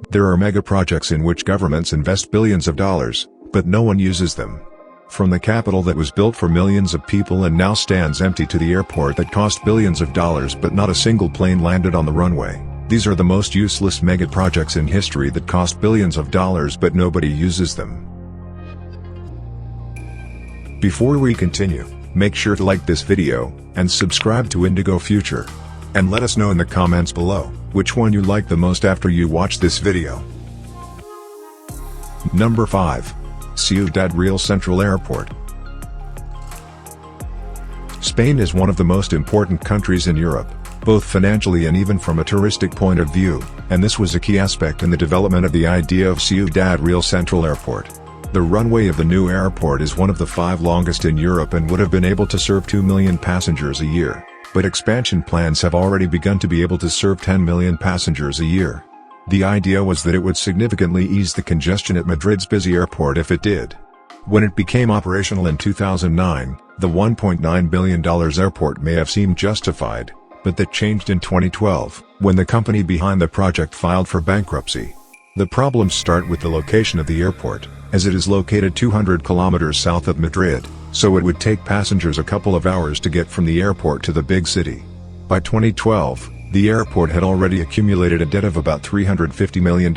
There are megaprojects in which governments invest billions of dollars, but no one uses them. From the capital that was built for millions of people and now stands empty to the airport that cost billions of dollars but not a single plane landed on the runway, these are the most useless megaprojects in history that cost billions of dollars but nobody uses them. Before we continue, make sure to like this video, and subscribe to Indigo Future. And let us know in the comments below, which one you like the most after you watch this video. Number 5. Ciudad Real Central Airport. Spain is one of the most important countries in Europe, both financially and even from a touristic point of view, and this was a key aspect in the development of the idea of Ciudad Real Central Airport. The runway of the new airport is one of the 5 longest in Europe and would have been able to serve 2 million passengers a year, but expansion plans have already begun to be able to serve 10 million passengers a year. The idea was that it would significantly ease the congestion at Madrid's busy airport if it did. When it became operational in 2009, the $1.9 billion airport may have seemed justified, but that changed in 2012, when the company behind the project filed for bankruptcy. The problems start with the location of the airport, as it is located 200 kilometers south of Madrid, so it would take passengers a couple of hours to get from the airport to the big city. By 2012, the airport had already accumulated a debt of about $350 million,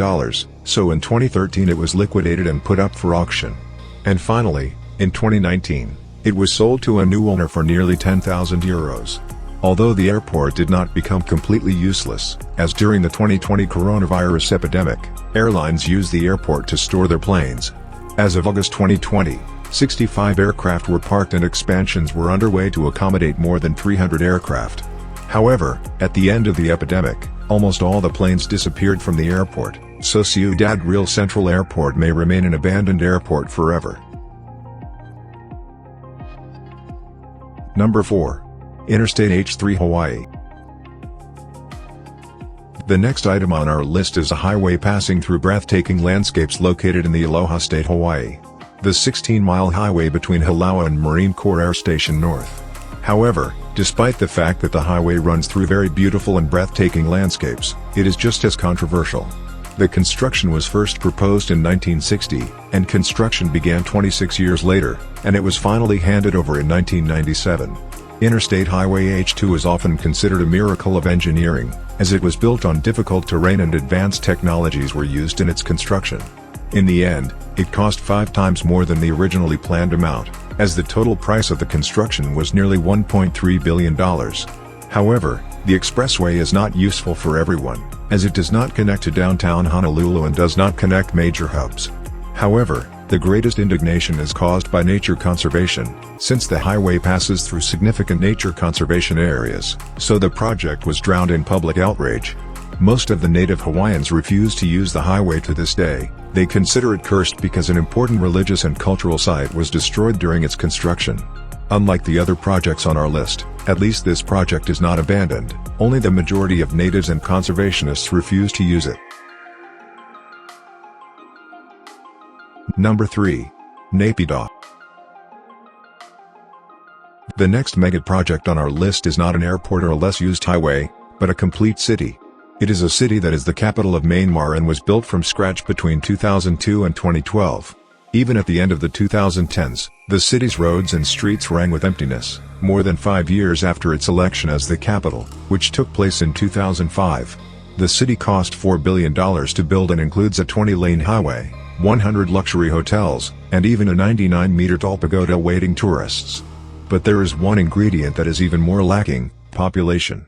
so in 2013 it was liquidated and put up for auction. And finally, in 2019, it was sold to a new owner for nearly €10,000. Although the airport did not become completely useless, as during the 2020 coronavirus epidemic, airlines used the airport to store their planes. As of August 2020, 65 aircraft were parked and expansions were underway to accommodate more than 300 aircraft. However, at the end of the epidemic, almost all the planes disappeared from the airport, so Ciudad Real Central Airport may remain an abandoned airport forever. Number 4. Interstate H3 Hawaii. The next item on our list is a highway passing through breathtaking landscapes located in the Aloha State, Hawaii. The 16-mile highway between Halawa and Marine Corps Air Station North. However, despite the fact that the highway runs through very beautiful and breathtaking landscapes, it is just as controversial. The construction was first proposed in 1960, and construction began 26 years later, and it was finally handed over in 1997. Interstate Highway H2 is often considered a miracle of engineering, as it was built on difficult terrain and advanced technologies were used in its construction. In the end, it cost 5 times more than the originally planned amount, as the total price of the construction was nearly $1.3 billion. However, the expressway is not useful for everyone, as it does not connect to downtown Honolulu and does not connect major hubs. However, the greatest indignation is caused by nature conservation, since the highway passes through significant nature conservation areas, so the project was drowned in public outrage. Most of the native Hawaiians refuse to use the highway to this day. They consider it cursed because an important religious and cultural site was destroyed during its construction. Unlike the other projects on our list, at least this project is not abandoned, only the majority of natives and conservationists refuse to use it. Number 3. Naypyidaw. The next megaproject on our list is not an airport or a less used highway, but a complete city. It is a city that is the capital of Maynmar and was built from scratch between 2002 and 2012. Even at the end of the 2010s, the city's roads and streets rang with emptiness, more than 5 years after its election as the capital, which took place in 2005. The city cost $4 billion to build and includes a 20-lane highway, 100 luxury hotels, and even a 99-meter-tall pagoda awaiting tourists. But there is one ingredient that is even more lacking: population.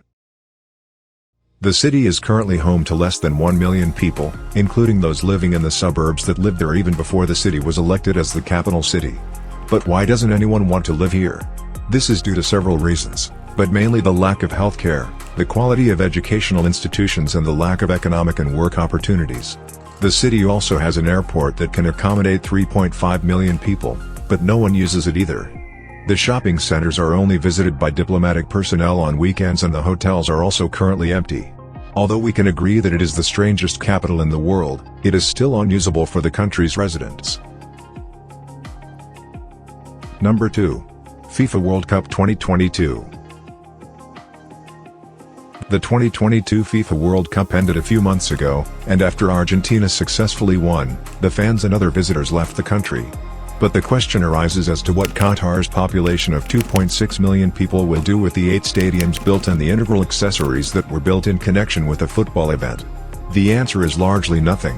The city is currently home to less than 1 million people, including those living in the suburbs that lived there even before the city was elected as the capital city. But why doesn't anyone want to live here? This is due to several reasons, but mainly the lack of health care, the quality of educational institutions and the lack of economic and work opportunities. The city also has an airport that can accommodate 3.5 million people, but no one uses it either. The shopping centers are only visited by diplomatic personnel on weekends and the hotels are also currently empty. Although we can agree that it is the strangest capital in the world, it is still unusable for the country's residents. Number 2. FIFA World Cup 2022. The 2022 FIFA World Cup ended a few months ago, and after Argentina successfully won, the fans and other visitors left the country. But the question arises as to what Qatar's population of 2.6 million people will do with the 8 stadiums built and the integral accessories that were built in connection with the football event. The answer is largely nothing.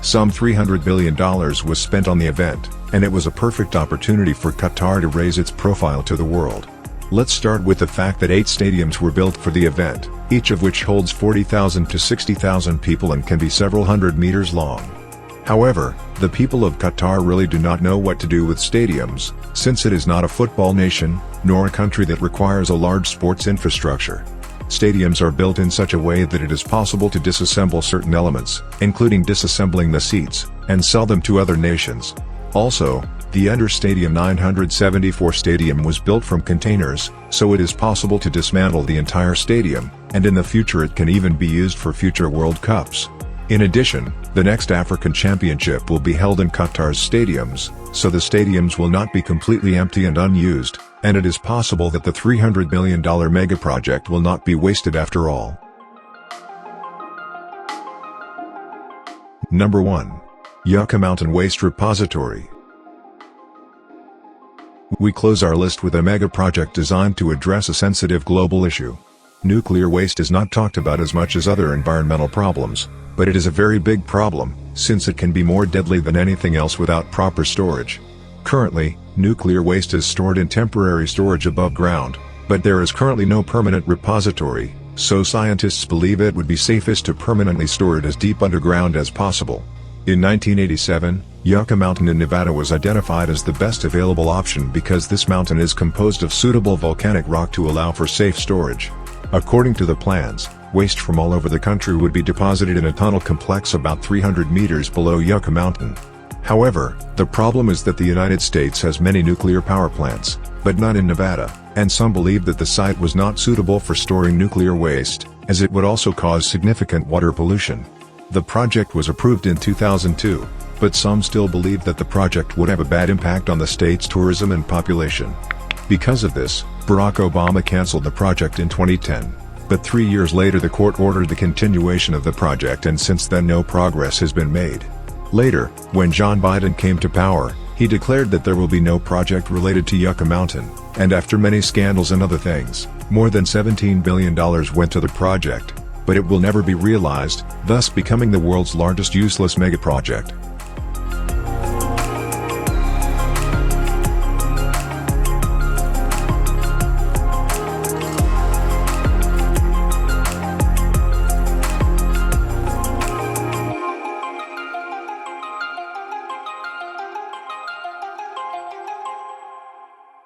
Some $300 billion was spent on the event, and it was a perfect opportunity for Qatar to raise its profile to the world. Let's start with the fact that 8 stadiums were built for the event, each of which holds 40,000 to 60,000 people and can be several hundred meters long. However, the people of Qatar really do not know what to do with stadiums, since it is not a football nation, nor a country that requires a large sports infrastructure. Stadiums are built in such a way that it is possible to disassemble certain elements, including disassembling the seats, and sell them to other nations. Also, the Interstate H3 stadium was built from containers, so it is possible to dismantle the entire stadium, and in the future it can even be used for future World Cups. In addition, the next African Championship will be held in Qatar's stadiums, so the stadiums will not be completely empty and unused, and it is possible that the $300 million megaproject will not be wasted after all. Number 1. Yucca Mountain Waste Repository. We close our list with a megaproject designed to address a sensitive global issue. Nuclear waste is not talked about as much as other environmental problems, but it is a very big problem, since it can be more deadly than anything else without proper storage. Currently, nuclear waste is stored in temporary storage above ground, but there is currently no permanent repository, so scientists believe it would be safest to permanently store it as deep underground as possible. In 1987, Yucca Mountain in Nevada was identified as the best available option because this mountain is composed of suitable volcanic rock to allow for safe storage. According to the plans, waste from all over the country would be deposited in a tunnel complex about 300 meters below Yucca Mountain. However, the problem is that the United States has many nuclear power plants, but not in Nevada, and some believe that the site was not suitable for storing nuclear waste, as it would also cause significant water pollution. The project was approved in 2002, but some still believe that the project would have a bad impact on the state's tourism and population. Because of this, Barack Obama canceled the project in 2010, but 3 years later the court ordered the continuation of the project, and since then no progress has been made. Later, when John Biden came to power, he declared that there will be no project related to Yucca Mountain, and after many scandals and other things, more than $17 billion went to the project, but it will never be realized, thus becoming the world's largest useless megaproject.